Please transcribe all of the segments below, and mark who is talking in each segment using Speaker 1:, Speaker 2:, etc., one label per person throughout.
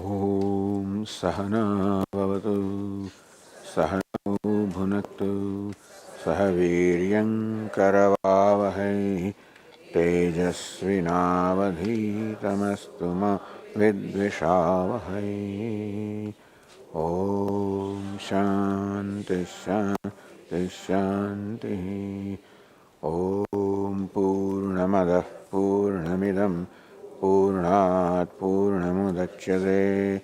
Speaker 1: Om Sahana Bhavatu Sahano Bhunaktu Sahaviryam Karavavahai Tejasvinavadhitamastu ma Vidvishavahai. Om Shanti Shanti Shanti. Om Purnamadah Purnamidam Purnat Purnamudachyate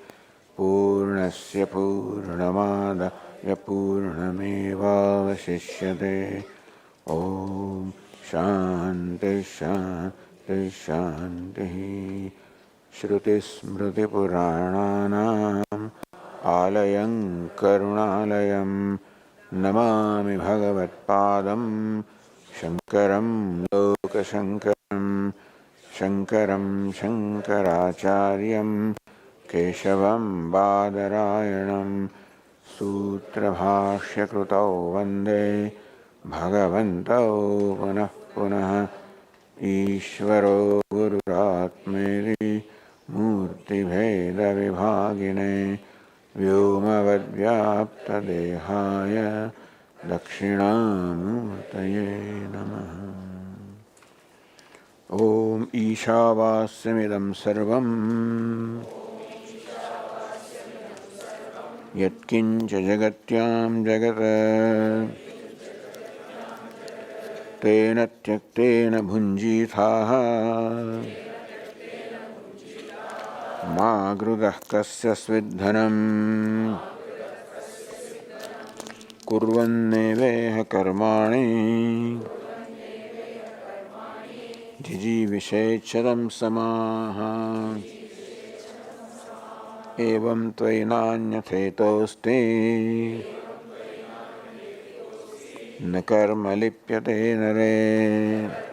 Speaker 1: Purnasya Purnamadaya Purnamevavashishyate. Om Shanti Shanti Shanti. Shruti Smriti Purananam Alayam Karunalayam Namami Bhagavatpadam Shankaram Lokashankaram Shankaram Shankaracharyam Keshavam Badarayanam Sutra Bhashya Krutau Vande Bhagavantau Punah Punah Ishvaro Gururatmeri Murti Bheda Vibhagine Vyomavadvyapta Dehaya Dakshinamurtaye Namaha. Om Ishavasyopanishad Sarvam Yatkincha Jagatyam Jagata Tena Tyaktena Bhunjithaha Ma Grudah Kasya Svidhanam Kurvanneveha Karmani Jiji Vishechadam Samaha Evam Tvainanyatetosti Nakarma Lipyate Nare.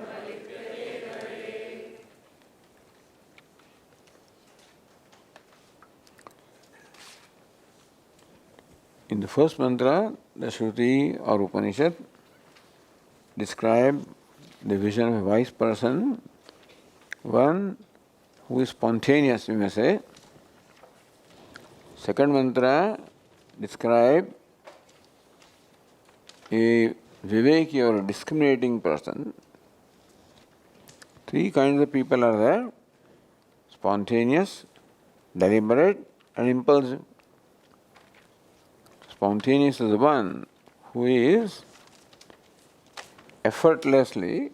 Speaker 1: In the first mantra, the Shruti or Upanishad describe the vision of a wise person, one who is spontaneous, we may say. Second mantra describe a viveki or a discriminating person. Three kinds of people are there: spontaneous, deliberate, and impulsive. Spontaneous is the one who is effortlessly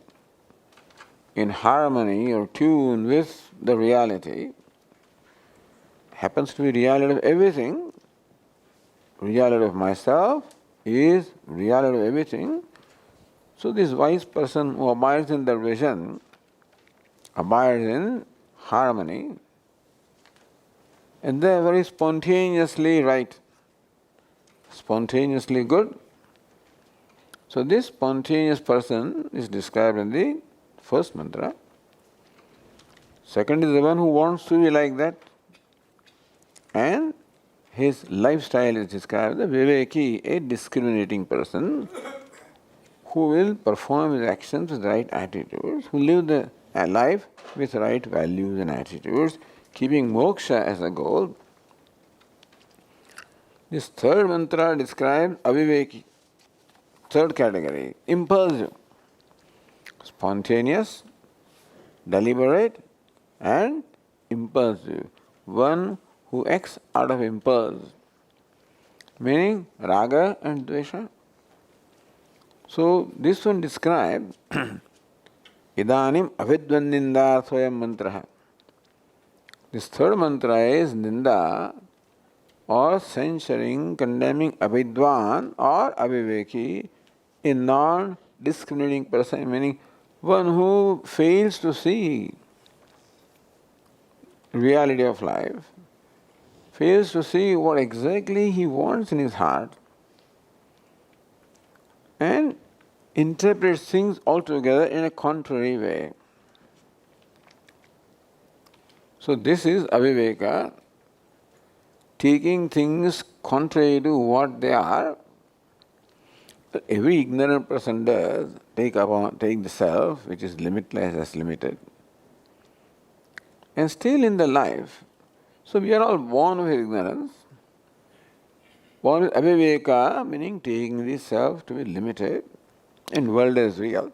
Speaker 1: in harmony or tune with the reality. Happens to be reality of everything. Reality of myself is reality of everything. So this wise person who abides in that vision abides in harmony, and they are very spontaneously right, spontaneously good. So this spontaneous person is described in the first mantra. Second is the one who wants to be like that, and his lifestyle is described as the viveki, a discriminating person who will perform his actions with right attitudes, who live the life with right values and attitudes, keeping moksha as a goal. This third mantra describes aviveki, third category, impulsive, spontaneous, deliberate, and impulsive. One who acts out of impulse, meaning raga and dvesha. So this one describes idanim avidvan ninda swayam mantra. This third mantra is ninda or censuring, condemning avidwan or aviveki, a non-discriminating person, meaning one who fails to see reality of life, fails to see what exactly he wants in his heart, and interprets things altogether in a contrary way. So this is aviveka, taking things contrary to what they are. Every ignorant person does take the self, which is limitless as limited. And still in the life, So we are all born with ignorance, born with aviveka, meaning taking the self to be limited and world as real.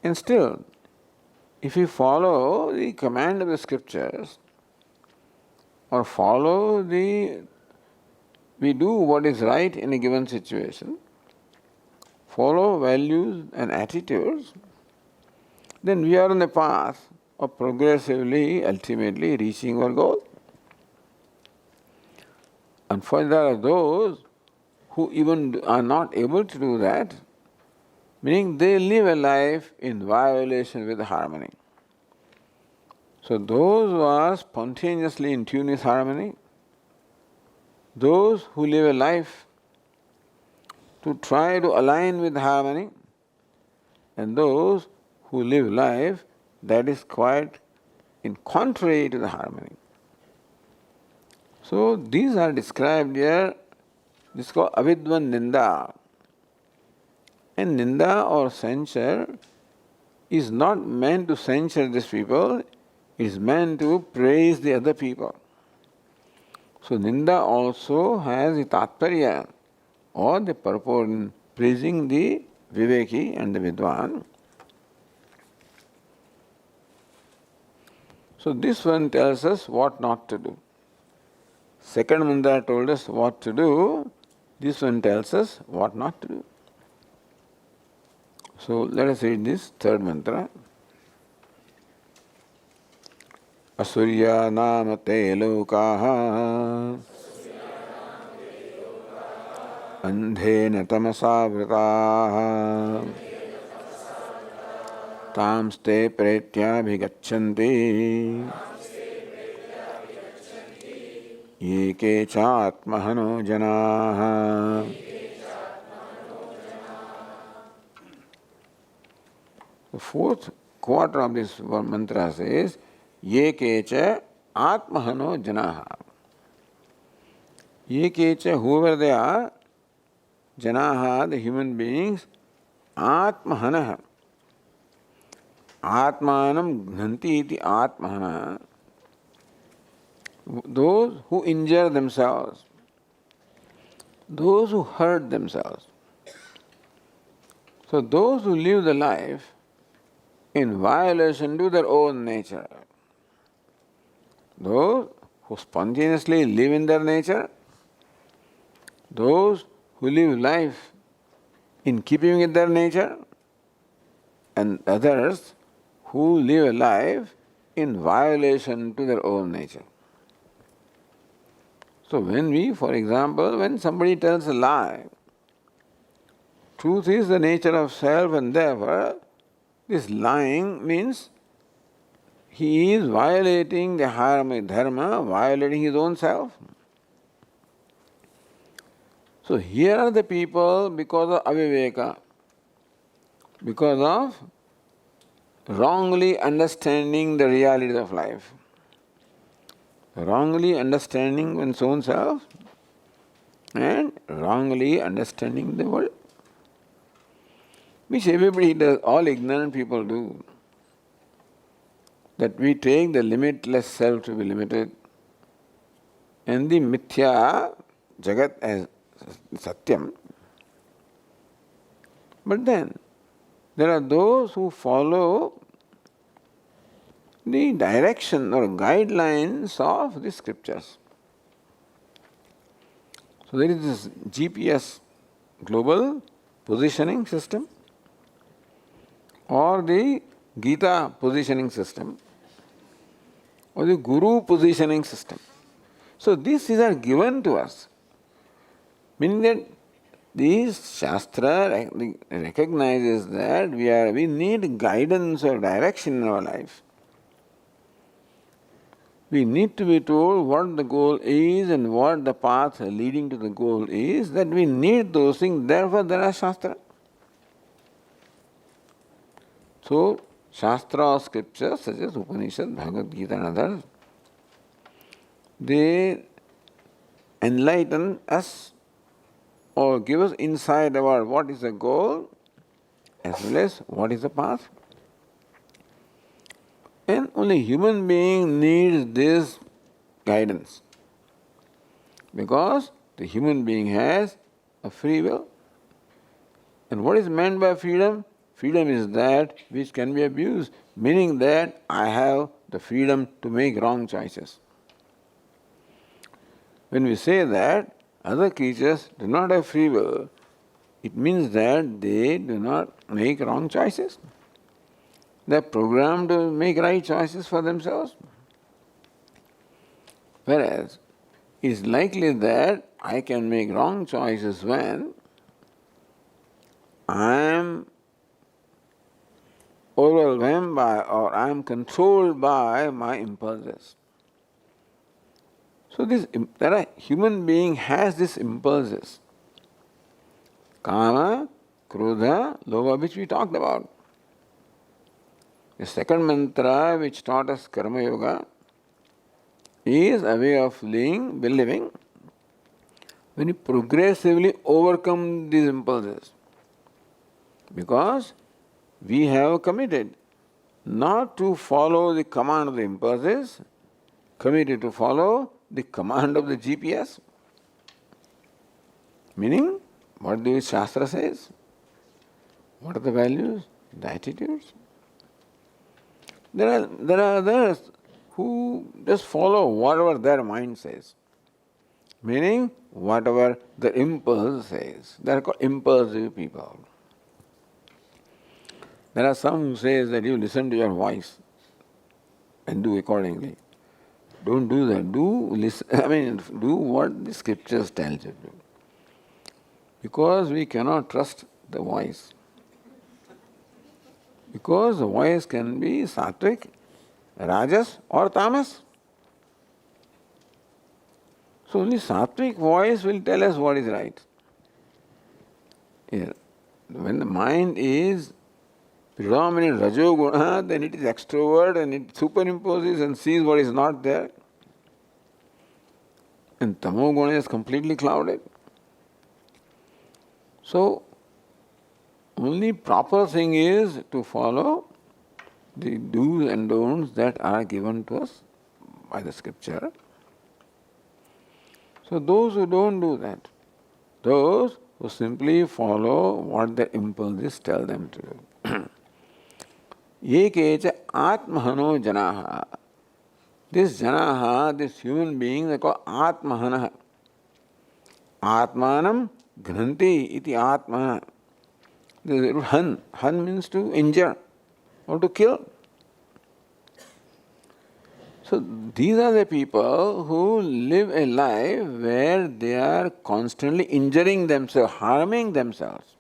Speaker 1: And still, if we follow the command of the scriptures, or we do what is right in a given situation, follow values and attitudes, then we are on the path of progressively, ultimately reaching our goal. Unfortunately, there are those who even are not able to do that, meaning they live a life in violation with harmony. So those who are spontaneously in tune with harmony, those who live a life to try to align with harmony, and those who live life that is quite in contrary to the harmony. So these are described here. This is called avidvan ninda. And ninda or censure is not meant to censure these people, it is meant to praise the other people. So ninda also has the tatparya or the purport in praising the viveki and the vidwan. So this one tells us what not to do. Second mantra told us what to do, this one tells us what not to do. So let us read this third mantra. Asurya namate lokaha andhena tamasa vritaha tamste pretyabhigachanti yeke chatmahano janaha. The fourth quarter of this mantra says, Ye kecha atmahano janaha. Ye kecha, whoever they are, janaha, the human beings, atmahanaha. Atmanam gnanti iti atmahana. Those who injure themselves, those who hurt themselves. So those who live the life in violation to their own nature, those who spontaneously live in their nature, those who live life in keeping with their nature, and others who live a life in violation to their own nature. So for example, when somebody tells a lie, truth is the nature of self, and therefore this lying means he is violating the dharma, violating his own self. So here are the people, because of aviveka, because of wrongly understanding the reality of life, wrongly understanding one's own self, and wrongly understanding the world, which everybody does, all ignorant people do. That we take the limitless self to be limited and the mithya jagat as satyam. But then there are those who follow the direction or guidelines of the scriptures. So there is this GPS, global positioning system, or the Gita positioning system, or the Guru positioning system. So these are given to us, meaning that this Shastra recognizes that we need guidance or direction in our life. We need to be told what the goal is and what the path leading to the goal is, that we need those things, therefore there are Shastra. So, Shastra or scriptures such as Upanishad, Bhagavad Gita and others, they enlighten us or give us insight about what is the goal as well as what is the path. And Only human being needs this guidance. Because the human being has a free will. And what is meant by freedom? Freedom is that which can be abused, meaning that I have the freedom to make wrong choices. When we say that other creatures do not have free will, it means that they do not make wrong choices. They are programmed to make right choices for themselves. Whereas it is likely that I can make wrong choices when I am overwhelmed by or I am controlled by my impulses. So human being has these impulses. Kama, Krodha, Lobha, which we talked about. The second mantra which taught us Karma Yoga is a way of living when you progressively overcome these impulses. Because we have committed not to follow the command of the impulses, committed to follow the command of the GPS. Meaning, what the Shastra says? What are the values? The attitudes? There are others who just follow whatever their mind says. Meaning, whatever the impulse says. They are called impulsive people. There are some who say that you listen to your voice and do accordingly. Don't do that. Do what the scriptures tell you to do. Because we cannot trust the voice. Because the voice can be sattvic, rajas or tamas. So only sattvic voice will tell us what is right. Yeah. When the mind is predominant rajoguna, then it is extrovert and it superimposes and sees what is not there. And tamoguna is completely clouded. So, only proper thing is to follow the do's and don'ts that are given to us by the scripture. So those who don't do that, those who simply follow what their impulses tell them to do. Yekecha atmahano janaha. This janaha, this human being, they call atmahana. Atmanam ghanti iti atmana. Han. Han means to injure or to kill. So these are the people who live a life where they are constantly injuring themselves, harming themselves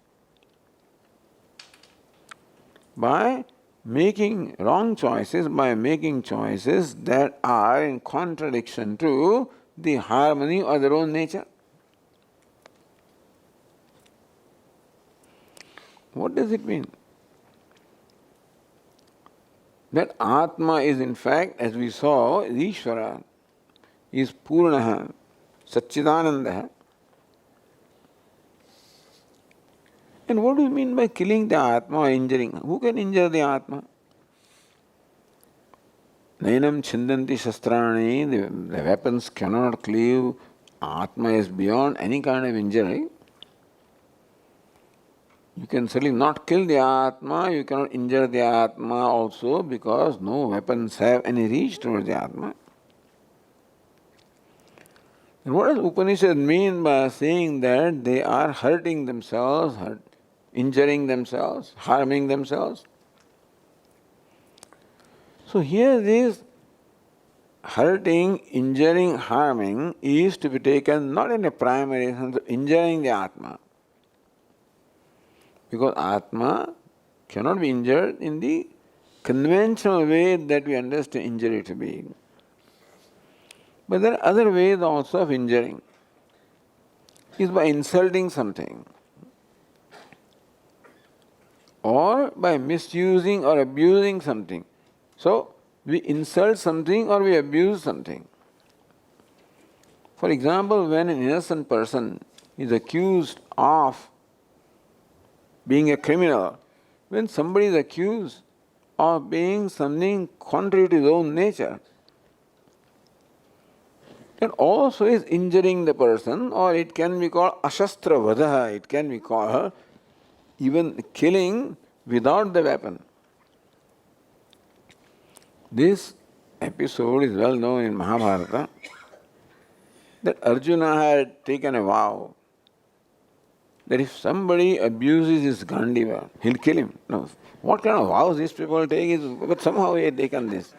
Speaker 1: by making wrong choices, by making choices that are in contradiction to the harmony of their own nature. What does it mean? That Atma is in fact, as we saw, Ishvara, is Purnaha, Satchidananda. And what do you mean by killing the Atma or injuring? Who can injure the Atma? Nainam chindanti shastrani, the weapons cannot cleave. Atma is beyond any kind of injury. You can certainly not kill the Atma, you cannot injure the Atma also because no weapons have any reach towards the Atma. And what does Upanishad mean by saying that they are hurting themselves, injuring themselves, harming themselves? So here this hurting, injuring, harming is to be taken not in a primary sense of injuring the Atma. Because Atma cannot be injured in the conventional way that we understand injury to be. But there are other ways also of injuring. Is by insulting something. Or by misusing or abusing something. So, we insult something or we abuse something. For example, when an innocent person is accused of being a criminal, when somebody is accused of being something contrary to his own nature, that also is injuring the person, or it can be called ashastra vadaha, it can be called even killing without the weapon. This episode is well known in Mahabharata, that Arjuna had taken a vow that if somebody abuses his Gandiva, he'll kill him. Now, what kind of vows these people take is, but somehow he had taken this.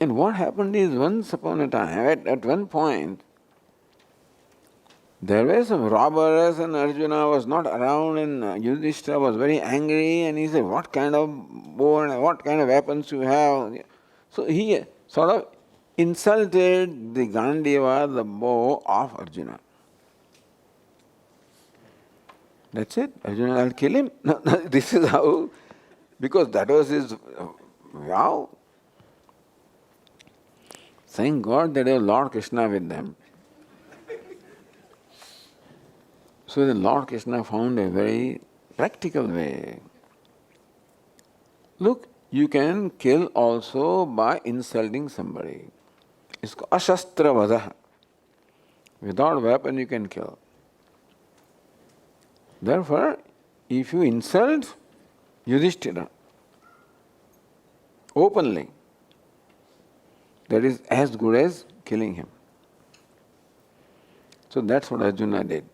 Speaker 1: And what happened is, once upon a time, at one point, there were some robbers and Arjuna was not around, and Yudhishthira was very angry, and he said, what kind of bow and what kind of weapons you have? So he sort of insulted the Gandiva, the bow of Arjuna. That's it. Arjuna, I'll kill him. No, this is how, because that was his vow. Thank God that they have Lord Krishna with them. So the Lord Krishna found a very practical way. Look, you can kill also by insulting somebody. It's called ashastra vadaha. Without weapon you can kill. Therefore, if you insult Yudhishthira openly, that is as good as killing him. So that's what Arjuna did.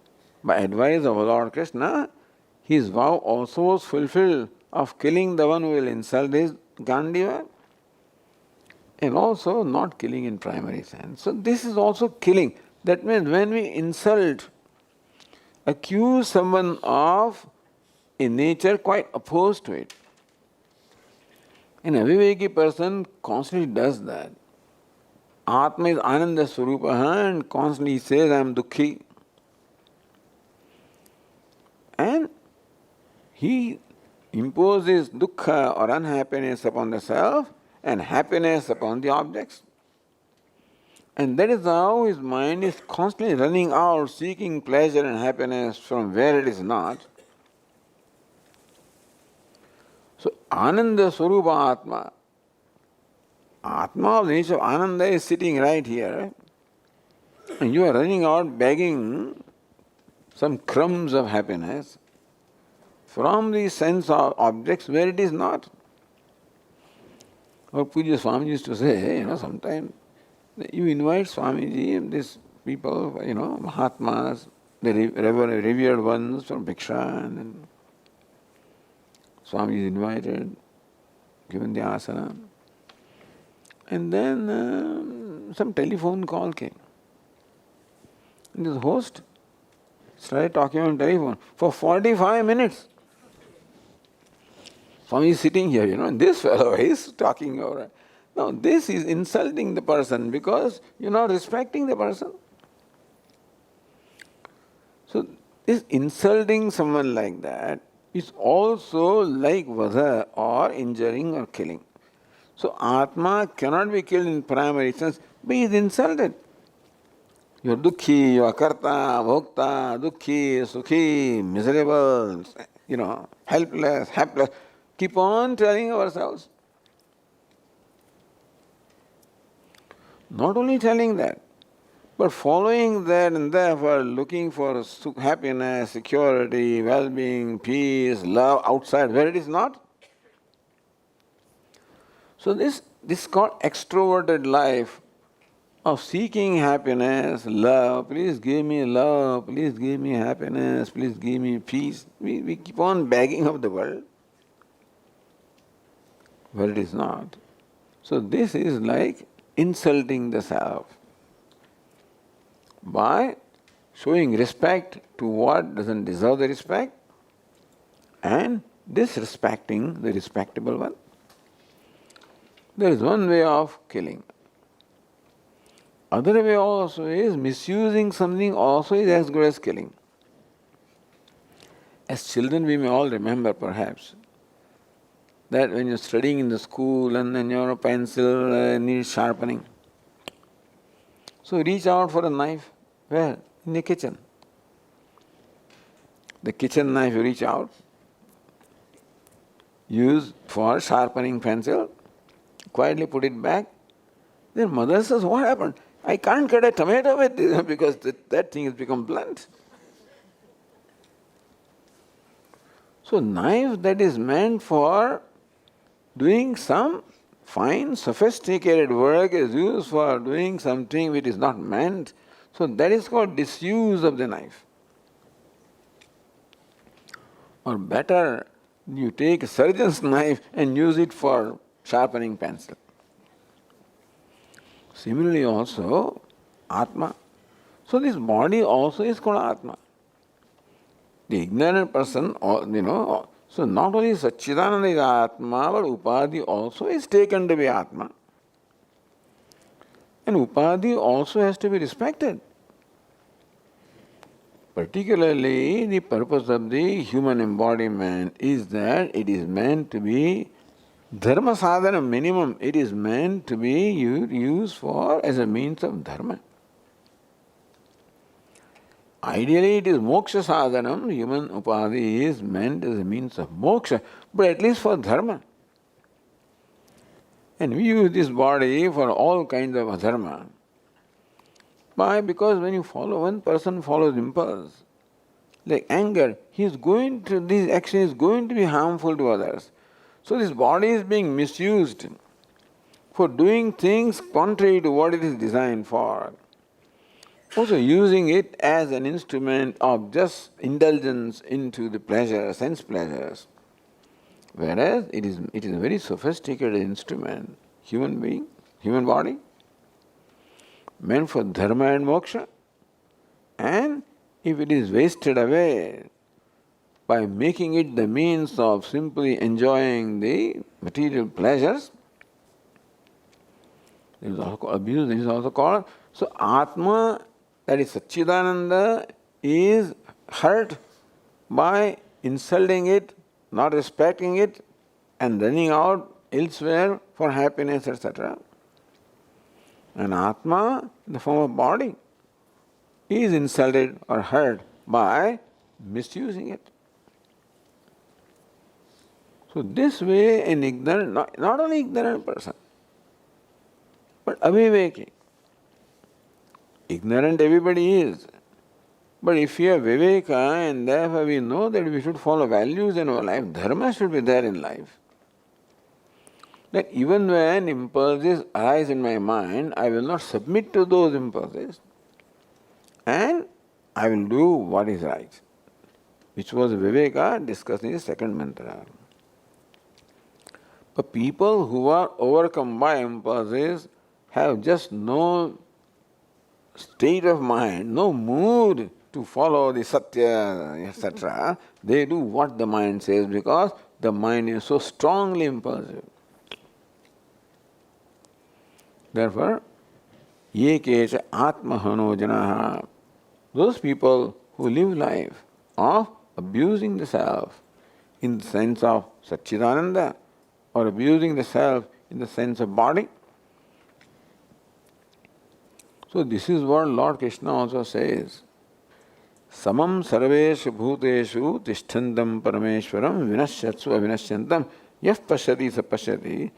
Speaker 1: By advice of Lord Krishna, his vow also was fulfilled of killing the one who will insult his Gandiva, and also not killing in primary sense. So this is also killing. That means when we insult, accuse someone of a nature quite opposed to it. An aviveki person constantly does that. Atma is Ananda Swarupaha, and constantly says, I am Dukhi. And he imposes dukkha or unhappiness upon the self and happiness upon the objects. And that is how his mind is constantly running out, seeking pleasure and happiness from where it is not. So, Ananda Swarupa Atma, Atma of the nature of Ananda is sitting right here, and you are running out begging some crumbs of happiness from the sense of objects where it is not. Or Puja Swami used to say, sometimes you invite Swamiji, these people, Mahatmas, the revered ones from Bhiksha, and Swami is invited, given the asana. And then some telephone call came. And this host started talking on telephone for 45 minutes. Swami is sitting here, and this fellow is talking over. Now, this is insulting the person because you're not respecting the person. So, this insulting someone like that is also like vada or injuring or killing. So, Atma cannot be killed in primary sense, but he is insulted. You are dukhi, you are karta, bhokta, dukhi, sukhi, miserable, helpless, hapless. Keep on telling ourselves. Not only telling that, but following that and therefore looking for happiness, security, well-being, peace, love outside where it is not. So this is called extroverted life of seeking happiness, love. Please give me love, please give me happiness, please give me peace. We keep on begging of the world where it is not. So this is like insulting the self by showing respect to what doesn't deserve the respect and disrespecting the respectable one. There is one way of killing. Other way also is misusing something also is as good as killing. As children we may all remember perhaps that when you're studying in the school and then your pencil needs sharpening. So reach out for a knife. Where? In the kitchen. The kitchen knife you reach out used for sharpening pencil, quietly put it back. Then mother says, what happened? I can't cut a tomato with this because that thing has become blunt. So knife that is meant for doing some fine, sophisticated work is used for doing something which is not meant. So that is called disuse of the knife. Or better, you take a surgeon's knife and use it for sharpening pencil. Similarly also, Atma. So this body also is called Atma. The ignorant person, so not only Satchidananda is Atma, but Upadhi also is taken to be Atma. And Upadhi also has to be respected. Particularly, the purpose of the human embodiment is that it is meant to be dharma sadhana minimum. It is meant to be used for as a means of dharma. Ideally, it is moksha sadhanam. Human upadhi is meant as a means of moksha, but at least for dharma. And we use this body for all kinds of adharma. Why? Because when you follow, one person follows impulse, like anger, this action is going to be harmful to others. So this body is being misused for doing things contrary to what it is designed for. Also using it as an instrument of just indulgence into the pleasure, sense pleasures. Whereas it is a very sophisticated instrument, human body, meant for dharma and moksha. And if it is wasted away by making it the means of simply enjoying the material pleasures, there is also abuse, this is also called. So Atma, that is Satchidananda, is hurt by insulting it, not respecting it, and running out elsewhere for happiness, etc. And Atma, in the form of body, is insulted or hurt by misusing it. So this way an ignorant, not only ignorant person, but aviveki. Ignorant everybody is. But if we have viveka and therefore we know that we should follow values in our life, dharma should be there in life. That even when impulses arise in my mind, I will not submit to those impulses and I will do what is right, which was viveka discussed in the second mantra. But people who are overcome by impulses have just no state of mind, no mood to follow the satya, etc. They do what the mind says because the mind is so strongly impulsive. Therefore, ye kecha atmahano janaha, those people who live life of abusing the self in the sense of Satchidananda or abusing the self in the sense of body. So this is what Lord Krishna also says. Samam sarveshu bhuteshu tishthandam parameshwaram vinashyatsu avinashyantam yah pashyati sa pashyati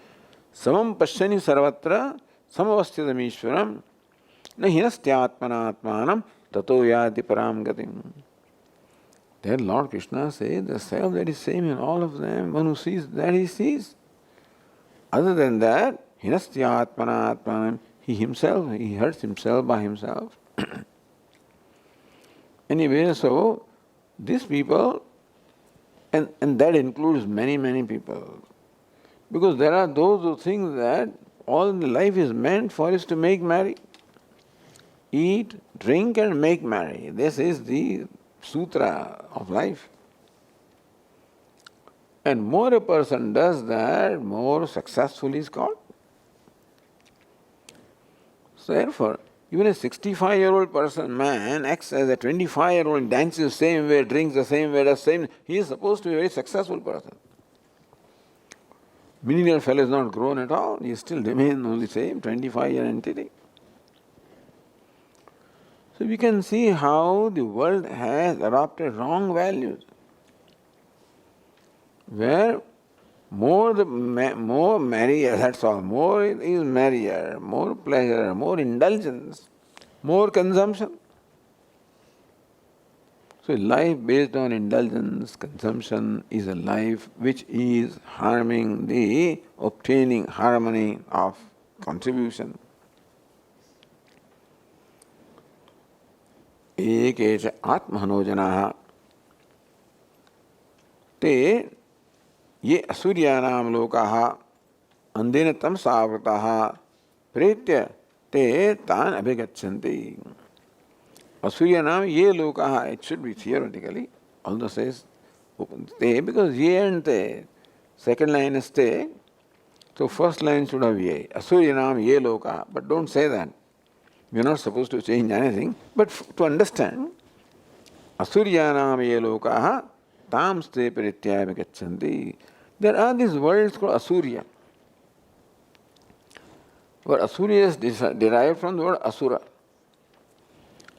Speaker 1: samam pashyani sarvatra samavasthitam ishwaram na hinastyatmanatmanam tato yati param gatim. Then Lord Krishna says the self that is same in all of them, one who sees that he sees. Other than that, hinastyatmanatmanam, he hurts himself by himself. Anyway, so these people, and that includes many, many people, because there are those who think that all life is meant for is to make merry. Eat, drink and make merry. This is the sutra of life. And more a person does that, more successful is called. So therefore, even a 65-year-old man acts as a 25-year-old, dances the same way, drinks the same way, does the same. He is supposed to be a very successful person. Millennial fellow is not grown at all. He still remains only the same 25-year entity. So we can see how the world has adopted wrong values, where more merrier, that's all. More is merrier, more pleasure, more indulgence, more consumption. So life based on indulgence, consumption is a life which is harming the obtaining harmony of contribution. एके च आत्महनोजनाः ते ये असुर्यानां लोकाः अन्धेन तमसावृताः प्रेत्य ते तान् अभिगच्छन्ति. Asuryanam ye lokaha, it should be theoretically, although says te, because ye and te. Second line is te, so first line should have ye. Asuryanam ye lokaha, but don't say that. We are not supposed to change anything, but to understand, Asuryanam ye lokaha, tam ste parityaya gachanti. There are these words called Asurya. But Asurya is derived from the word Asura.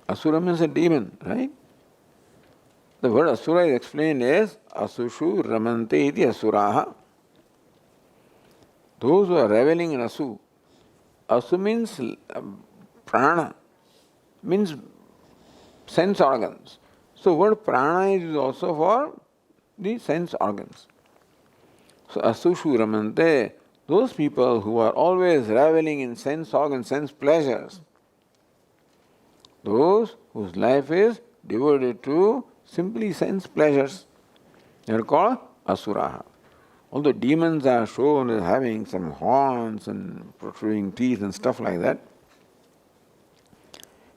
Speaker 1: Asura means a demon, right? The word Asura is explained as Asushu Ramante iti Asuraha. Those who are reveling in Asu. Asu means prana, means sense organs. So word prana is also for the sense organs. So Asushu Ramante, those people who are always reveling in sense organs, sense pleasures, those whose life is devoted to simply sense pleasures, they are called Asuraha. Although demons are shown as having some horns and protruding teeth and stuff like that,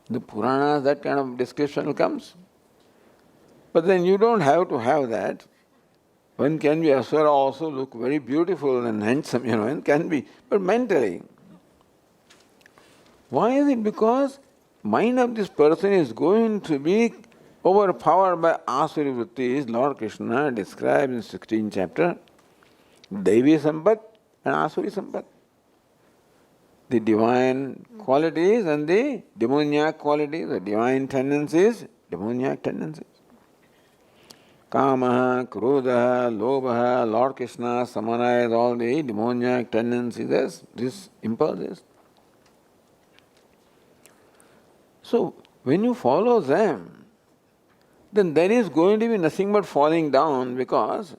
Speaker 1: in the Puranas that kind of description comes. But then you don't have to have that. One can be Asura also, look very beautiful and handsome, and can be, but mentally. Why is it? Because mind of this person is going to be overpowered by Asuri Vrittis. Lord Krishna describes in 16th chapter Devi Sampat and Asuri Sampat. The divine qualities and the demoniac qualities, the divine tendencies, demoniac tendencies. Kamaha, Krodha, Lobha, Lord Krishna summarized all the demoniac tendencies as these impulses. So, when you follow them, then there is going to be nothing but falling down, because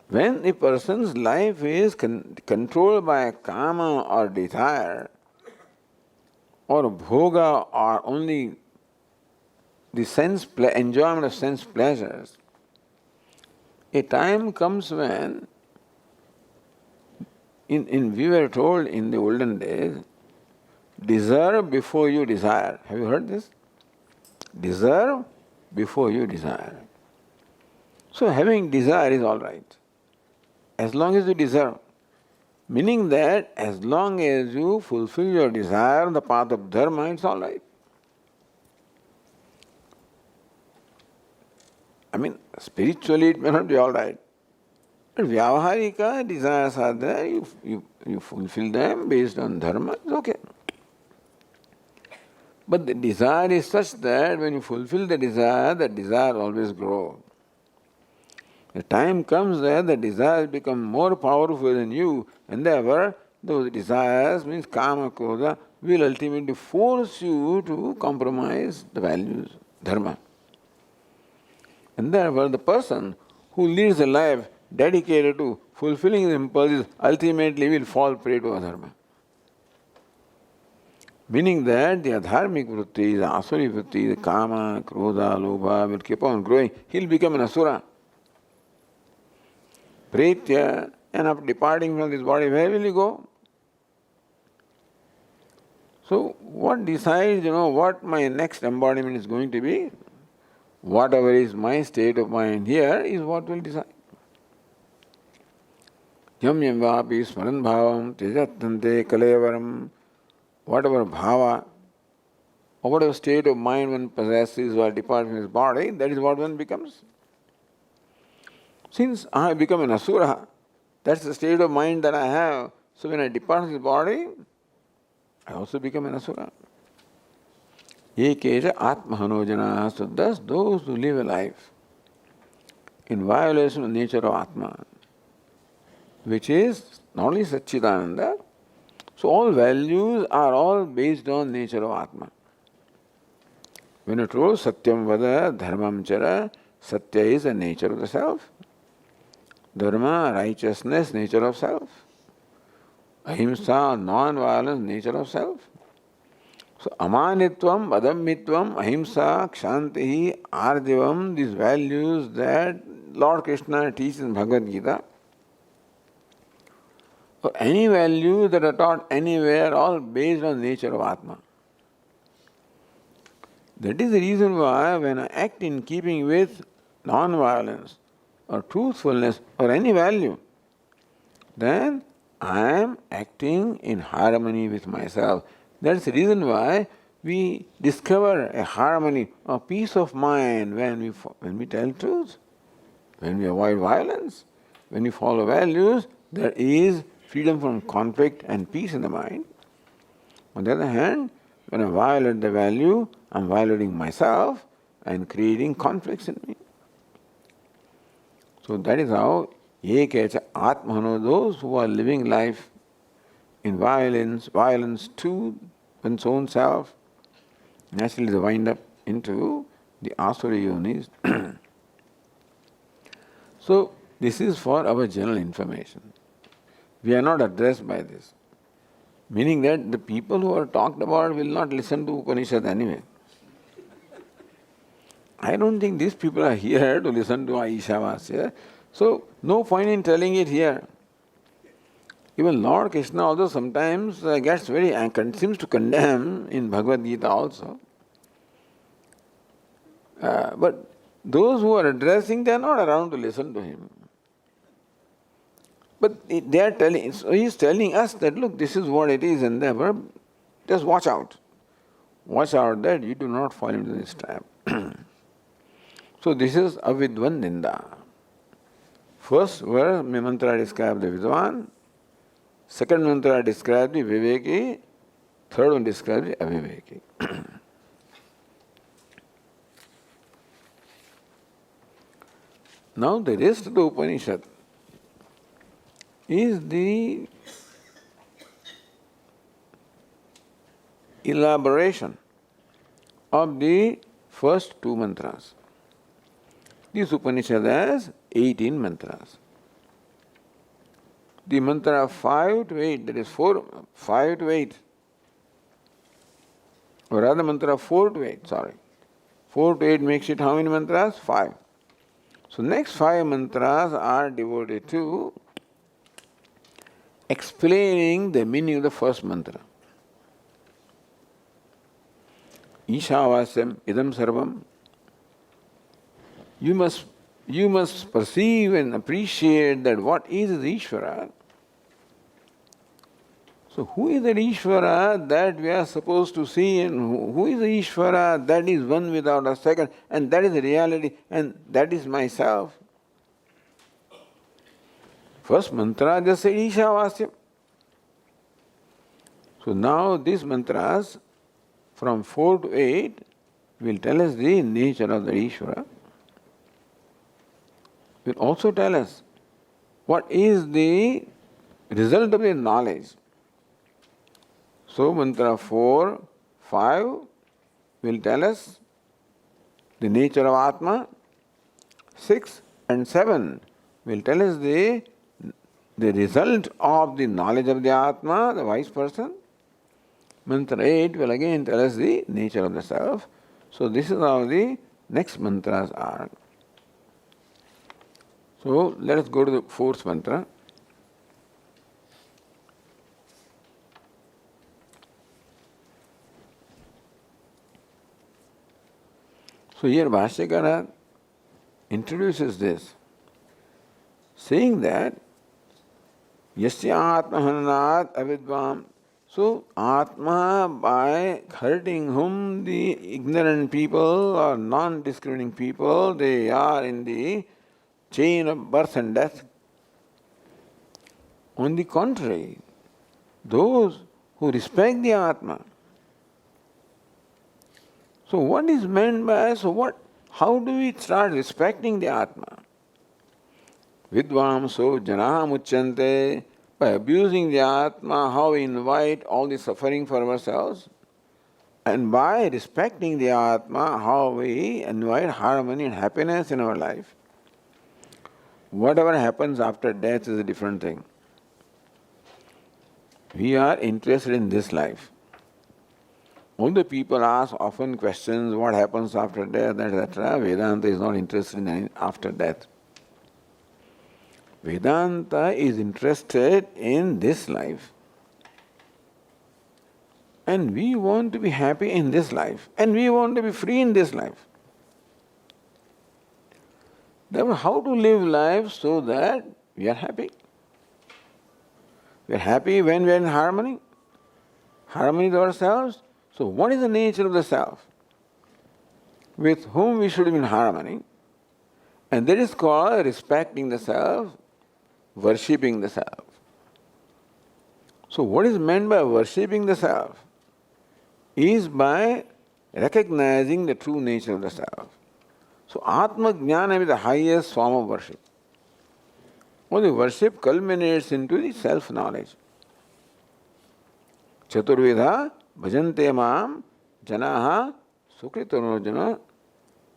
Speaker 1: when a person's life is controlled by kama or desire, or bhoga, or only the enjoyment of sense pleasures, a time comes when, we were told in the olden days, deserve before you desire. Have you heard this? Deserve before you desire. So having desire is all right, as long as you deserve. Meaning that as long as you fulfill your desire on the path of dharma, it's all right. I mean, spiritually it may not be all right. But vyavaharika desires are there, you fulfill them based on dharma, it's okay. But the desire is such that when you fulfill the desire always grows. The time comes that the desires become more powerful than you, and therefore those desires, means kama, krodha, will ultimately force you to compromise the values, dharma. And therefore the person who leads a life dedicated to fulfilling the impulses ultimately will fall prey to adharma. Meaning that the adharmic vritti, the asuri vritti, the kama, krodha, lobha will keep on growing. He'll become an asura. Pretya, and after departing from this body, where will he go? So what decides, what my next embodiment is going to be? Whatever is my state of mind here is what will decide. Yam yam vapi smaran bhavam tejatante kalevaram. Whatever bhava, or whatever state of mind one possesses while departing from his body, that is what one becomes. Since I have become an asura, that's the state of mind that I have. So when I depart from this body, I also become an asura. Ekeja atmahanojana. So thus those who live a life in violation of the nature of Atma, which is not only Satchidananda, so all values are all based on nature of Atma. When it was Satyam Vada, Dharmam Chara, Satya is the nature of the self. Dharma, righteousness, nature of self. Ahimsa, non-violence, nature of self. So amanitvam, adammitvam, ahimsa, kshantihi, ardivam, these values that Lord Krishna teaches in Bhagavad Gita. So any values that are taught anywhere, all based on nature of Atma. That is the reason why when I act in keeping with non-violence or truthfulness or any value, then I am acting in harmony with myself. That's the reason why we discover a harmony, a peace of mind when we tell truth, when we avoid violence, when we follow values. There is freedom from conflict and peace in the mind. On the other hand, when I violate the value, I am violating myself and creating conflicts in me. So that is how Ekacha Atmano, those who are living life in violence to one's own self, naturally they wind up into the Asura yonis. So this is for our general information. We are not addressed by this. Meaning that the people who are talked about will not listen to Upanishad anyway. I don't think these people are here to listen to Ishavasya. So no point in telling it here. Even Lord Krishna also sometimes gets very angry, seems to condemn in Bhagavad Gita also. But those who are addressing, they are not around to listen to him. But they are telling, so he is telling us that look, this is what it is, and therefore just watch out. Watch out that you do not fall into this trap. So this is Avidvan Ninda. First verse, mantra describes the Vidwan. Second mantra describes the Viveki. Third one describes the Aviveki. Now the rest of the Upanishad is the elaboration of the first two mantras. This Upanishad has 18 mantras. The mantra 5 to 8, that is 5 to 8, or rather mantra 4 to 8, 4 to 8 makes it how many mantras? 5. So next 5 mantras are devoted to explaining the meaning of the first mantra. Ishavasyam idam sarvam. You must perceive and appreciate that what is the Ishvara. So who is the Ishvara that we are supposed to see, and who is the Ishvara that is one without a second, and that is the reality, and that is myself. First mantra just said Ishavasya. So now these mantras from 4 to 8 will tell us the nature of the Ishvara. Will also tell us what is the result of the knowledge. So mantra 4, 5 will tell us the nature of Atma. 6 and 7 will tell us the result of the knowledge of the Atma, the wise person. Mantra 8 will again tell us the nature of the self. So this is how the next mantras are. So let us go to the fourth mantra. So here Bhashyakara introduces this, saying that Yasya Atma Hananat Avidvam. So Atma, by hurting whom the ignorant people or non-discriminating people, they are in the chain of birth and death. On the contrary, those who respect the Atma. So what is meant by, how do we start respecting the Atma? Vidvamso janaha muchyante. By abusing the Atma, how we invite all the suffering for ourselves. And by respecting the Atma, how we invite harmony and happiness in our life. Whatever happens after death is a different thing. We are interested in this life. All the people ask often questions, what happens after death, etc. Vedanta is not interested in after death. Vedanta is interested in this life. And we want to be happy in this life. And we want to be free in this life. Therefore, how to live life so that we are happy? We are happy when we are in harmony. Harmony with ourselves. So what is the nature of the self? With whom we should be in harmony. And that is called respecting the self, worshipping the self. So what is meant by worshipping the self? Is by recognizing the true nature of the self. So Atma Jnana is the highest form of worship. Only worship culminates into the self-knowledge. Chaturvedha bhajante mam janaha sukritanojana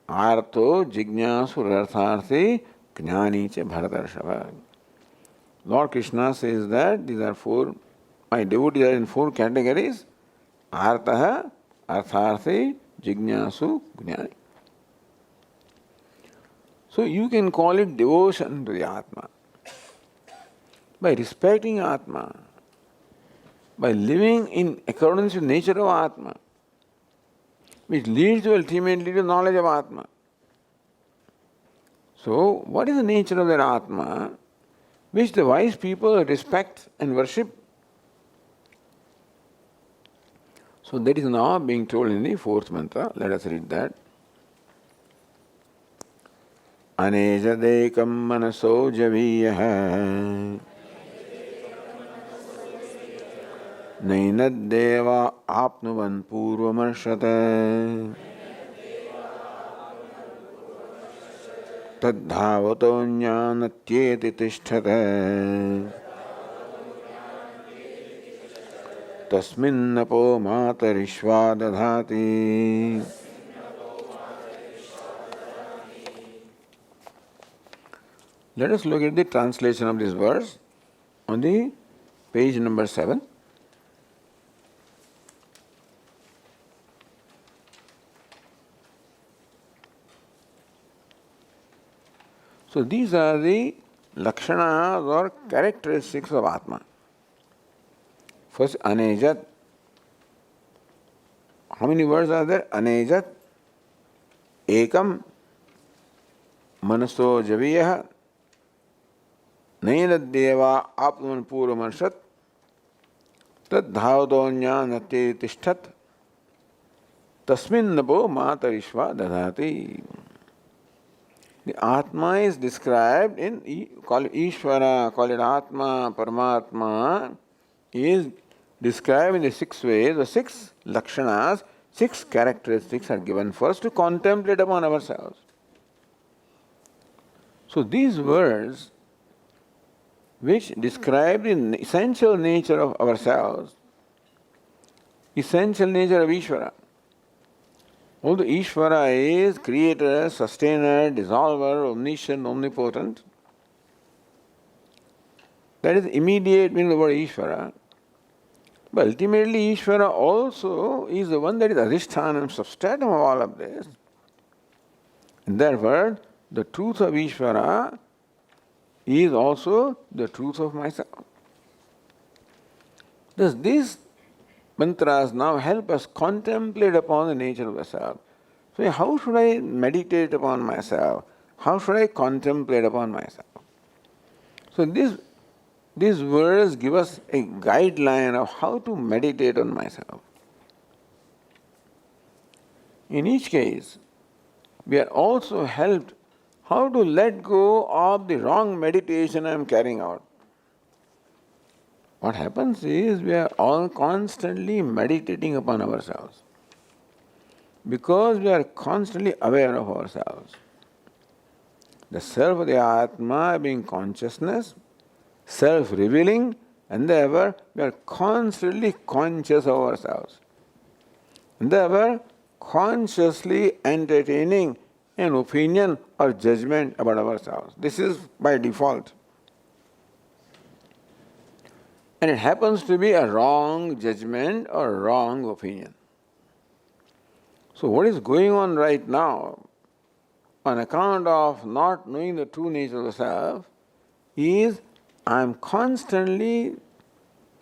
Speaker 1: arto jignasu rartharthi jnani cha bharatarshava. Lord Krishna says that these are four, my devotees are in four categories. Artaha, artharthi, jignasu, jnani. So you can call it devotion to the Atma. By respecting Atma, by living in accordance with the nature of Atma, which leads you ultimately to knowledge of Atma. So, what is the nature of that Atma which the wise people respect and worship? So that is now being told in the fourth mantra. Let us read that. Anejadekam manaso javiyaha Nainaddeva apnuvan purvamarshata Tadhavato jnanatyeti tishtata Tasminnapo matarishva dadhati. Let us look at the translation of this verse on the page number 7. So these are the lakshanas or characteristics of Atma. First, anejat. How many words are there? Anejat, ekam, manaso javiyah, nainaddeva apman puramarshat, tad dhavadonya nati tishtat, tasmin napo matarishva dadhati. The Atma is described in, call it Ishvara, call it Atma, Paramatma, is described in the 6 ways, the 6 lakshanas, 6 characteristics are given first to contemplate upon ourselves. So these words, which describe the essential nature of ourselves, essential nature of Ishvara. Although Ishvara is creator, sustainer, dissolver, omniscient, omnipotent, that is immediate meaning of the word Ishvara. But ultimately Ishvara also is the one that is adhisthana and substratum of all of this. And therefore, the truth of Ishvara is also the truth of myself. Thus these mantras now help us contemplate upon the nature of the self. So how should I meditate upon myself? How should I contemplate upon myself? So these words give us a guideline of how to meditate on myself. In each case, we are also helped how to let go of the wrong meditation I am carrying out. What happens is we are all constantly meditating upon ourselves because we are constantly aware of ourselves. The self of the Atma being consciousness, self-revealing, and therefore we are constantly conscious of ourselves. And therefore consciously entertaining an opinion or judgment about ourselves. This is by default. And it happens to be a wrong judgment or wrong opinion. So what is going on right now, on account of not knowing the true nature of the self, is I am constantly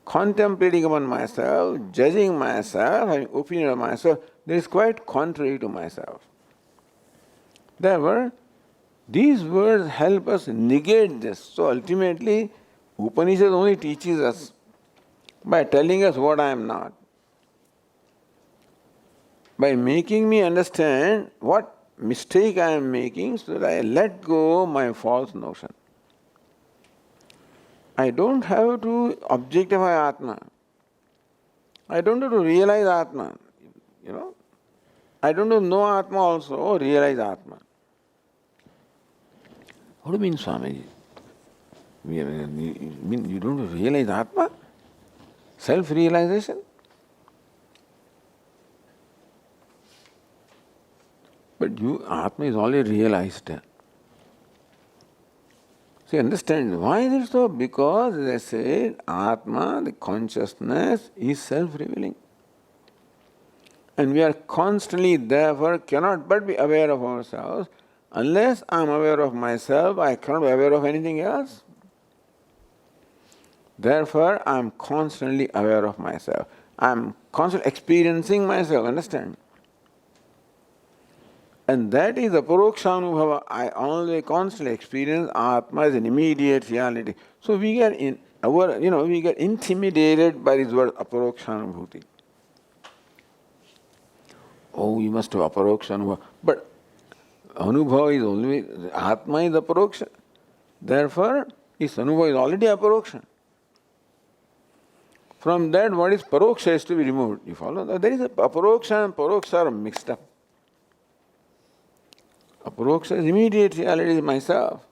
Speaker 1: contemplating upon myself, judging myself, having opinion of myself that is quite contrary to myself. Therefore, these words help us negate this. So ultimately, Upanishad only teaches us by telling us what I am not, by making me understand what mistake I am making so that I let go my false notion. I don't have to objectify Atma. I don't have to realize Atma. I don't have to know Atma also or realize Atma. What do you mean, Swamiji? You mean you don't have to realize Atma? Self-realization? But Atma is already realized. So you understand why is it so? Because, as I said, Atma, the consciousness, is self-revealing. And we are constantly, therefore, cannot but be aware of ourselves. Unless I am aware of myself, I cannot be aware of anything else. Therefore, I am constantly aware of myself. I am constantly experiencing myself, understand? And that is the Parokshanubhava. I only constantly experience Atma as an immediate reality. So we get we get intimidated by this word Aparokshanubhuti. Oh, you must have Aparokshanubhava. But Anubhava is always, Atma is Aparoksha. Therefore, his Anubhava is already Aparoksha. From that, what is Paroksha is to be removed. You follow? There is Aparoksha and Paroksha are mixed up. Aparoksha is immediate reality, is myself.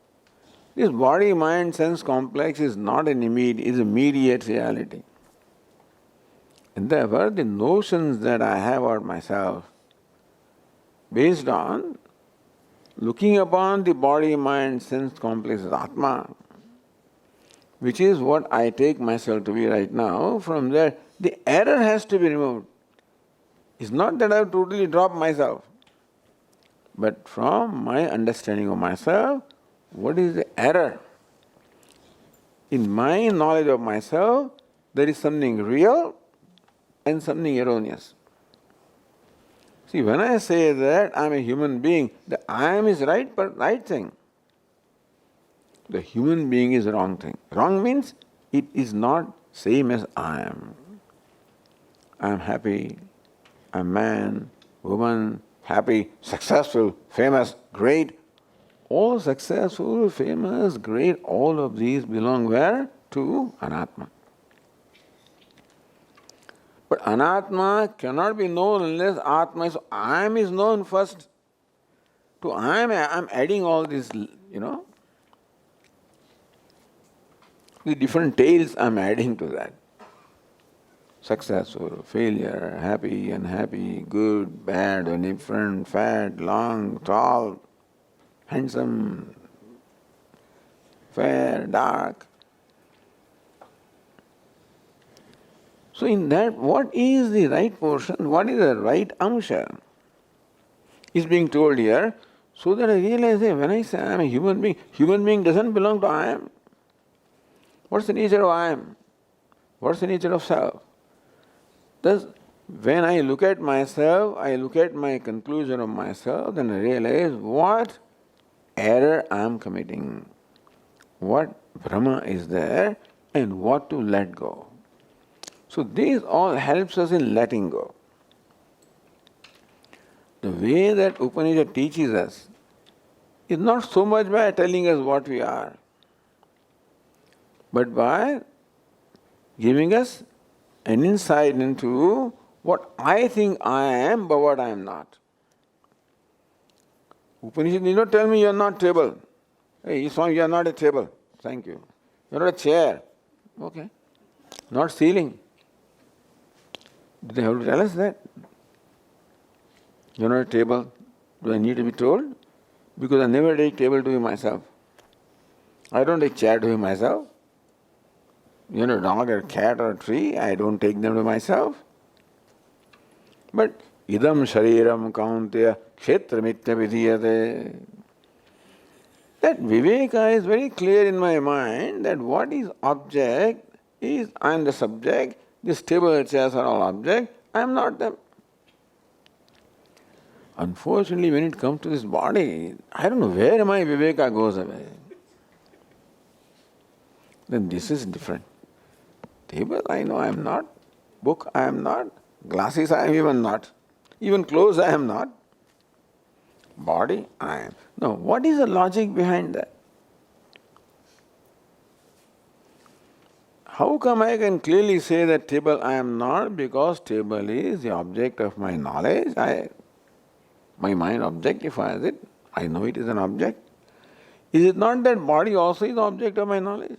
Speaker 1: This body, mind, sense complex is not an immediate, is immediate reality. And therefore, the notions that I have about myself, based on looking upon the body, mind, sense complex as Atma, which is what I take myself to be right now, from there, the error has to be removed. It's not that I have totally dropped myself. But from my understanding of myself, what is the error? In my knowledge of myself, there is something real and something erroneous. See, when I say that I am a human being, the I am is right thing. The human being is wrong thing. Wrong means it is not same as I am. I am happy, I am man, woman, happy, successful, famous, great. All successful, famous, great, all of these belong where? To Anatma. But Anatma cannot be known unless Atma is, I am is known first. To I am adding all these, the different tales I am adding to that. Successful, failure, happy, unhappy, good, bad, indifferent, fat, long, tall, handsome, fair, dark. So in that, what is the right portion? What is the right amsha? Is being told here, so that I realize that when I say I am a human being doesn't belong to I am. What's the nature of I am? What's the nature of self? Thus, when I look at myself, I look at my conclusion of myself, then I realize what error I am committing, what Brahma is there, and what to let go. So this all helps us in letting go. The way that Upanishad teaches us is not so much by telling us what we are, but by giving us an insight into what I think I am, but what I am not. Upanishad did not tell me you are not table. Hey, Swami, you are not a table. Thank you. You are not a chair. Okay. Not ceiling. Do they have to tell us that? You are not a table. Do I need to be told? Because I never take table to be myself. I don't take chair to be myself. You know, a dog or a cat or a tree, I don't take them to myself. But idam shariram kauntya kshetramitya vidhiyate. That viveka is very clear in my mind that what is object is I am the subject, these table chairs are all object, I am not them. Unfortunately, when it comes to this body, I don't know where my viveka goes away. Then this is different. Table, I know I am not. Book, I am not. Glasses, I am even not. Even clothes, I am not. Body, I am. Now, what is the logic behind that? How come I can clearly say that table I am not? Because table is the object of my knowledge. My mind objectifies it. I know it is an object. Is it not that body also is the object of my knowledge?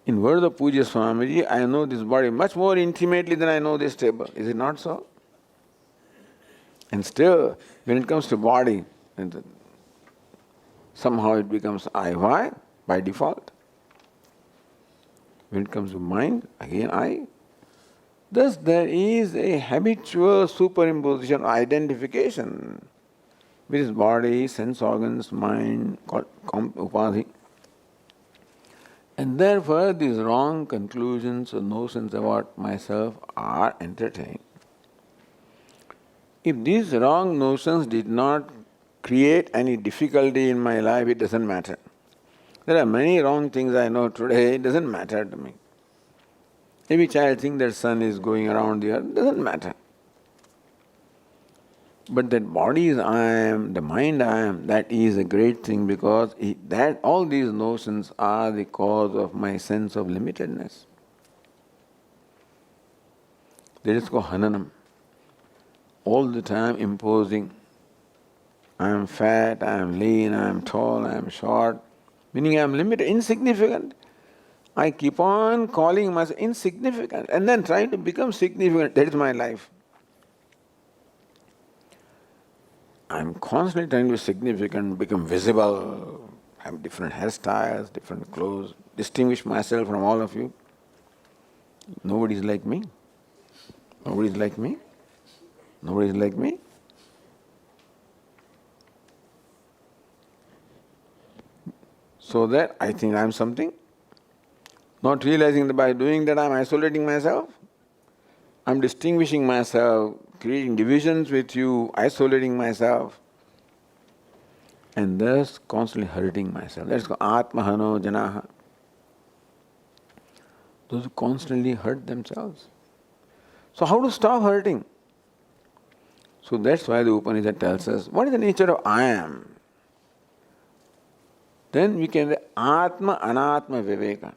Speaker 1: In words of Puja Swamiji, I know this body much more intimately than I know this table. Is it not so? And still, when it comes to body, somehow it becomes I. Why? By default. When it comes to mind, again I. Thus there is a habitual superimposition, identification with his body, sense organs, mind, called upadhi. And therefore these wrong conclusions or notions about myself are entertained. If these wrong notions did not create any difficulty in my life, it doesn't matter. There are many wrong things I know today, it doesn't matter to me. Every child thinks that sun is going around the earth, it doesn't matter. But that body is I am, the mind I am, that is a great thing because all these notions are the cause of my sense of limitedness. That is called hananam. All the time imposing. I am fat, I am lean, I am tall, I am short. Meaning I am limited, insignificant. I keep on calling myself insignificant and then trying to become significant. That is my life. I am constantly trying to be significant, become visible, have different hairstyles, different clothes, distinguish myself from all of you. Nobody is like me. Nobody is like me. Nobody is like me. So that I think I am something. Not realizing that by doing that I am isolating myself. I am distinguishing myself, creating divisions with you, isolating myself, and thus constantly hurting myself. That's called atmahano janaha. Those who constantly hurt themselves. So how to stop hurting? So that's why the Upanishad tells us, what is the nature of I am? Then we can say Atma Anatma Viveka.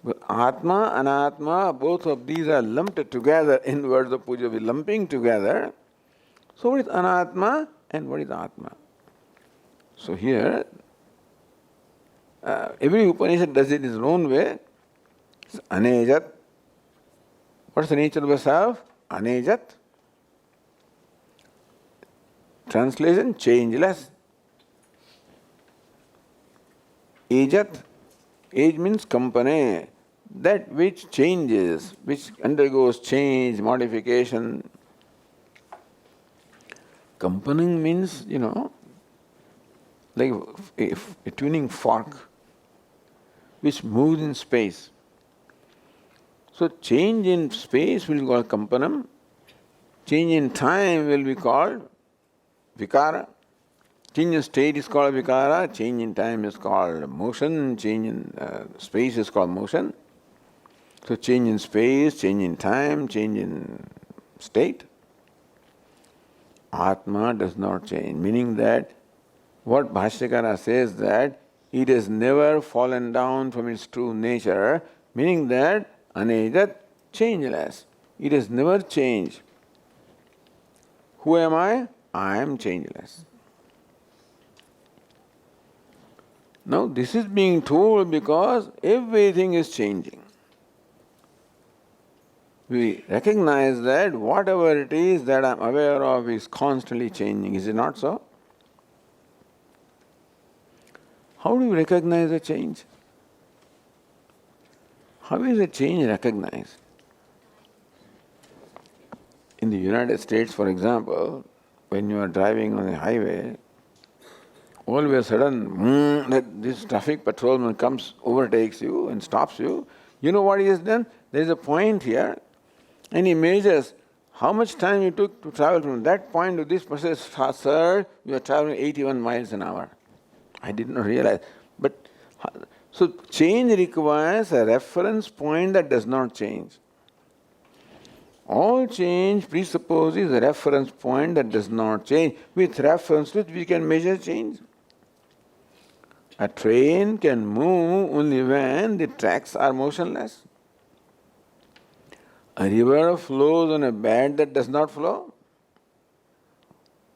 Speaker 1: But Atma, Anatma, both of these are lumped together in words of puja, we're lumping together. So what is Anatma and what is Atma? So here, every Upanishad does it in its own way. It's Anejat. What's the nature of the self? Anejat. Translation, changeless. Ejat. Age means company, that which changes, which undergoes change, modification. Accompanying means, like a tuning fork which moves in space. So change in space will be called kampanam, change in time will be called vikara. Change in state is called vikara, change in time is called motion, change in space is called motion. So change in space, change in time, change in state. Atma does not change, meaning that what Bhashyakara says that it has never fallen down from its true nature, meaning that anejat, changeless. It has never changed. Who am I? I am changeless. Now this is being told because everything is changing. We recognize that whatever it is that I am aware of is constantly changing. Is it not so? How do you recognize a change? How is a change recognized? In the United States, for example, when you are driving on the highway, all of a sudden, this traffic patrolman comes, overtakes you and stops you. You know what he has done? There is a point here, and he measures how much time you took to travel from that point to this person. Sir, you are traveling 81 miles an hour. I did not realize. But so change requires a reference point that does not change. All change presupposes a reference point that does not change. With reference to it, we can measure change. A train can move only when the tracks are motionless. A river flows on a bed that does not flow.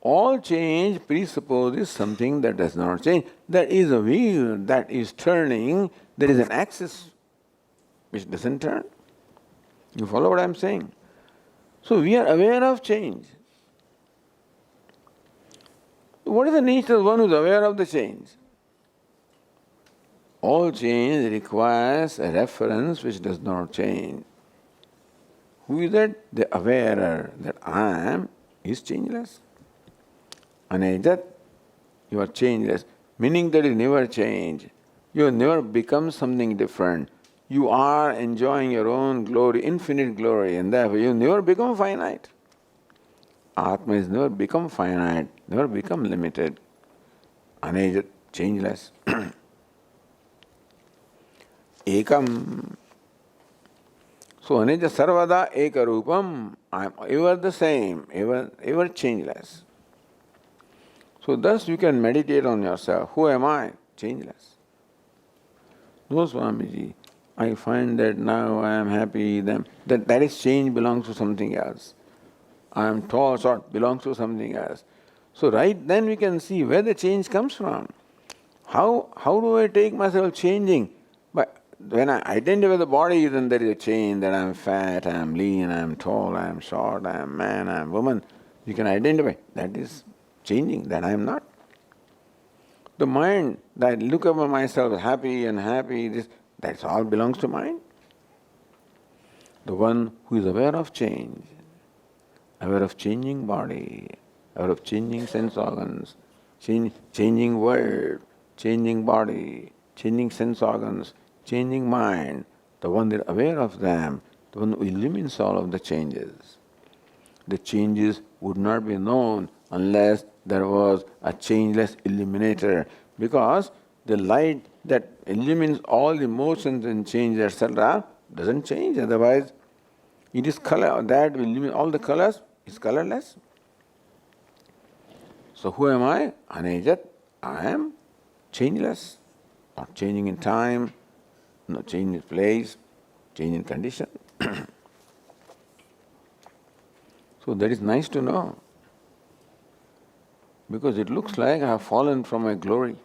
Speaker 1: All change presupposes something that does not change. There is a wheel that is turning, there is an axis which doesn't turn. You follow what I am saying? So we are aware of change. What is the nature of one who is aware of the change? All change requires a reference which does not change. Who is that? The awarer that I am is changeless. Anejat, you are changeless, meaning that you never change. You never become something different. You are enjoying your own glory, infinite glory, and therefore you never become finite. Atma is never become finite, never become limited. Anejat, changeless. Ekam. So Aneja Sarvada Eka Rupam, I am ever the same, ever changeless. So thus you can meditate on yourself. Who am I? Changeless. No, Swamiji, I find that now I am happy, that is change belongs to something else. I am tall, short, belongs to something else. So right then we can see where the change comes from. How do I take myself changing? But when I identify the body, then there is a change that I am fat, I am lean, I am tall, I am short, I am man, I am woman. You can identify. That is changing, that I am not. The mind, that I look upon myself happy and happy, that all belongs to mind. The one who is aware of change, aware of changing body, aware of changing sense organs, changing world, changing body, changing sense organs, changing mind, the one that is aware of them, the one who illumines all of the changes. The changes would not be known unless there was a changeless illuminator, because the light that illumines all the motions and change, etc., doesn't change. Otherwise, it is color that will illuminate all the colors is colorless. So who am I? Anejat. I am changeless, not changing in time, not changing in place, changing in condition. So that is nice to know, because it looks like I have fallen from my glory.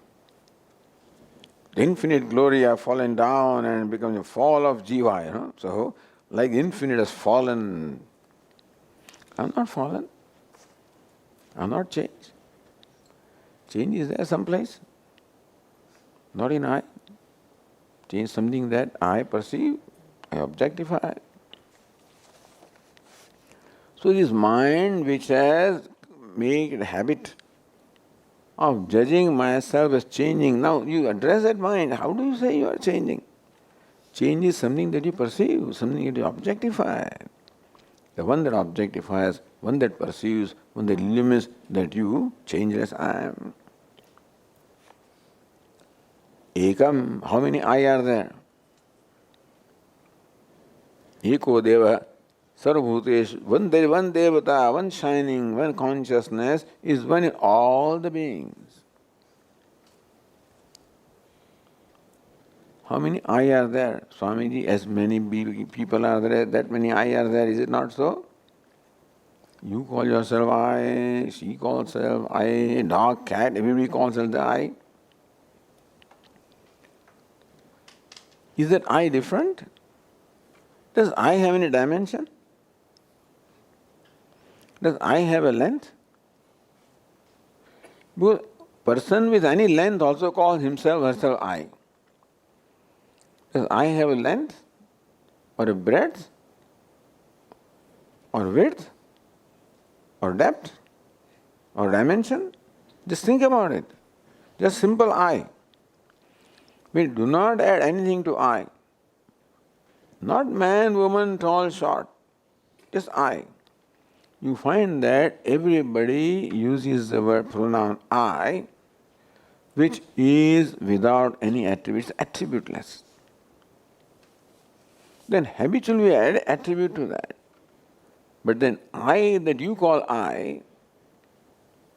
Speaker 1: The infinite glory I have fallen down and become a fall of jiva, So, like the infinite has fallen, I am not fallen. I am not changed. Change is there someplace, not in I. Change is something that I perceive, I objectify. So this mind which has made a habit of judging myself as changing, now you address that mind, how do you say you are changing? Change is something that you perceive, something that you objectify. The one that objectifies, one that perceives, one that illumines, that you, changeless I am. Ekam, how many I are there? Eko Deva, Sarvabhutesh, one Devata, one shining, one consciousness is one in all the beings. How many I are there? Swamiji, as many people are there, that many I are there, is it not so? You call yourself I, she calls herself I, dog, cat, everybody calls herself the I. Is that I different? Does I have any dimension? Does I have a length? Because person with any length also calls himself or herself I. Does I have a length or a breadth or width or depth or dimension? Just think about it. Just simple I. We do not add anything to I. Not man, woman, tall, short. Just I. You find that everybody uses the word pronoun I, which is without any attributes, attributeless. Then habitually we add attribute to that. But then I that you call I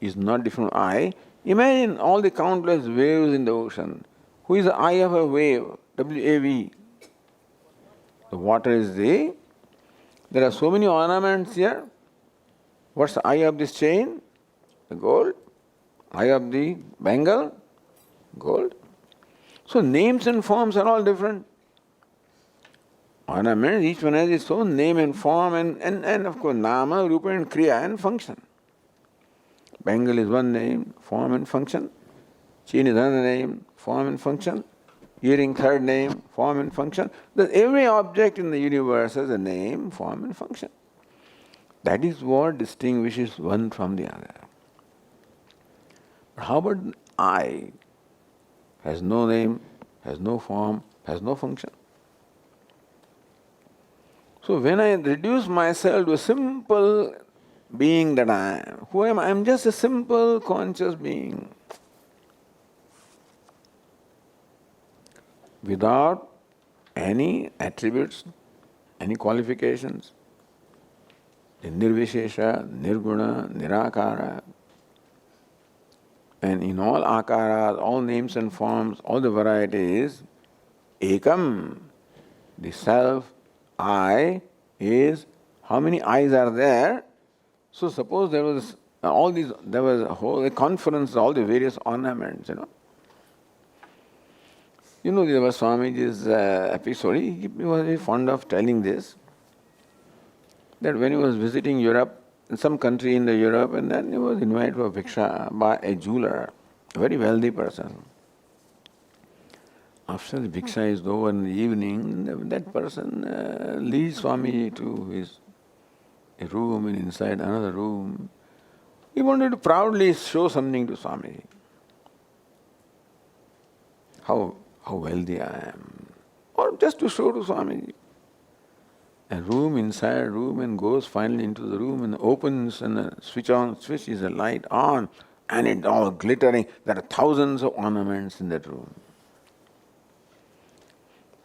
Speaker 1: is not different from I. Imagine all the countless waves in the ocean. Who is the eye of a wave? W-A-V. The water is the. There are so many ornaments here. What's the eye of this chain? The gold. Eye of the bangle? Gold. So names and forms are all different. Ornaments, each one has its own name and form and of course nama, rupa and kriya and function. Bangle is one name, form and function. Chain is another name, form and function. Earring, third name, form and function. Every object in the universe has a name, form and function. That is what distinguishes one from the other. But how about I? Has no name, has no form, has no function. So when I reduce myself to a simple being that I am, who am I? I am just a simple conscious being. Without any attributes, any qualifications. The nirvishesha, nirguna, nirakara. And in all akaras, all names and forms, all the varieties, ekam, the self, I, is, how many I's are there? So suppose there was a whole conference, all the various ornaments, there was Swamiji's episode. He was very fond of telling this, that when he was visiting Europe, in some country in the Europe, and then he was invited for bhiksha by a jeweler, a very wealthy person. After the bhiksha is over in the evening, that person leads Swami to his room, and inside another room. He wanted to proudly show something to Swami. How wealthy I am. Or just to show to Swami. A room inside a room, and goes finally into the room and opens and switch is a light on, and it's all glittering. There are thousands of ornaments in that room.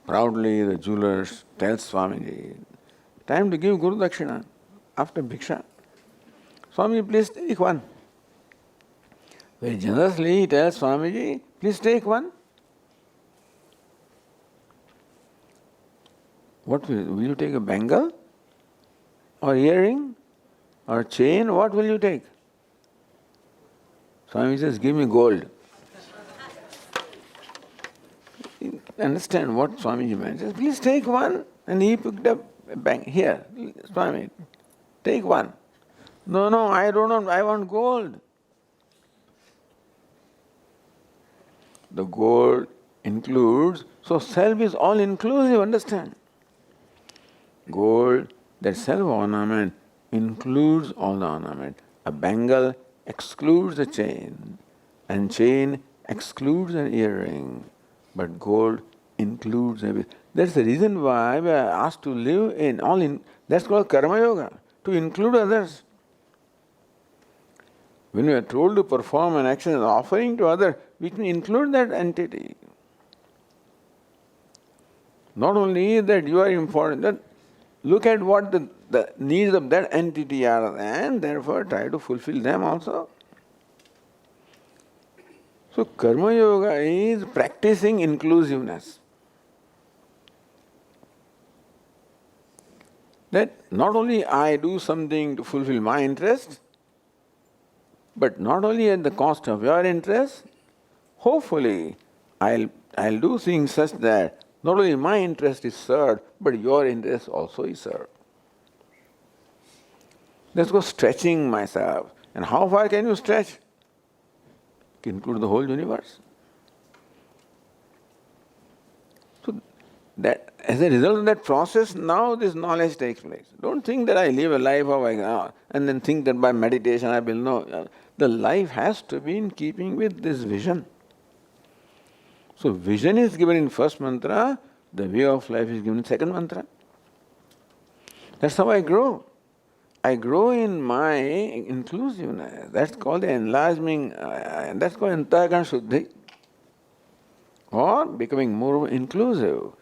Speaker 1: Proudly the jeweler tells Swamiji, time to give Guru Dakshina after bhiksha. Swami, please take one. Very generously he tells Swamiji, please take one. What will you take, a bangle? Or earring? Or chain? What will you take? Swami says, give me gold. Understand what Swamiji meant. Says, please take one. And he picked up a bangle. Here, Swami, take one. No, I don't want, I want gold. The gold includes, so self is all inclusive, understand? Gold, that self-ornament, includes all the ornament. A bangle excludes the chain, and chain excludes an earring, but gold includes everything. That's the reason why we are asked to live in that's called karma yoga, to include others. When we are told to perform an action as offering to others, we can include that entity. Not only that you are important, that look at what the needs of that entity are, and therefore try to fulfill them also. So karma yoga is practicing inclusiveness. That not only I do something to fulfill my interest, but not only at the cost of your interest, hopefully I'll do things such that Not only my interest is served, but your interest also is served. Let's go stretching myself. And how far can you stretch? Include the whole universe. So that as a result of that process, now this knowledge takes place. Don't think that I live a life of and then think that by meditation I will know. The life has to be in keeping with this vision. So vision is given in first mantra, the way of life is given in second mantra. That's how I grow. I grow in my inclusiveness. That's called the enlarging, that's called Antagana Shuddhi. Or becoming more inclusive.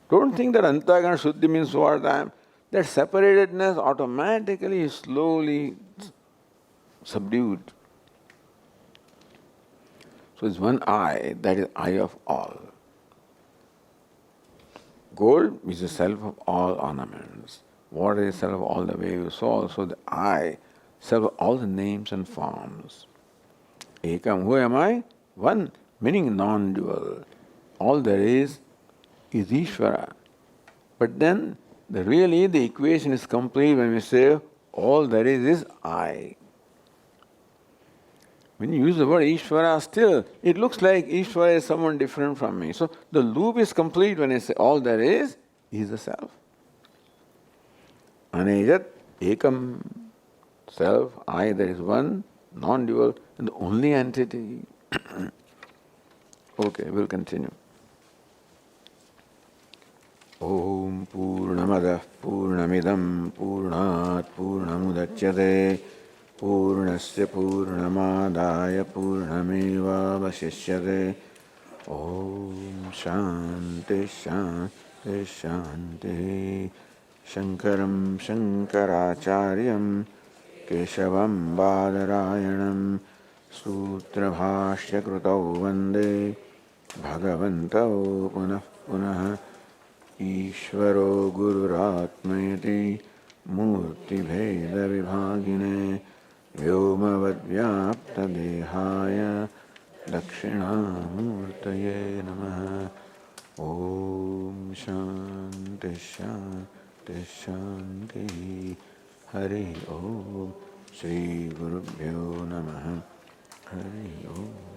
Speaker 1: Don't think that Antagana Shuddhi means what I am. That separatedness automatically is slowly subdued. So it's one eye, that is eye of all. Gold is the self of all ornaments. Water is self of all the waves. So also the eye, self of all the names and forms. Ekam, who am I? One, meaning non-dual. All there is Ishvara. But then really the equation is complete when we say all there is I. When you use the word Ishvara, still it looks like Ishvara is someone different from me. So the loop is complete when I say all there is the self. Anejat ekam, self, I, there is one, non-dual, and the only entity. Okay, we'll continue. Om Purnamada Purnamidam Purnat Purnamudachyate Purnasya Purnamadaya Purnameva Vasishyate. Om Shanti Shanti Shanti. Shankaram Shankaracharyam Keshavam Badarayanam Sutrabhashya Krutau Vande Bhagavantau Punah Punah. Ishvaro Gururatmayati Murti Bheda Vibhagine Vyomavad Dehaya Dakshina Murtaye Namaha. Om Shanti Shanti Shanti. Hari Om. Shri Gurubhyo Namaha. Hari Om.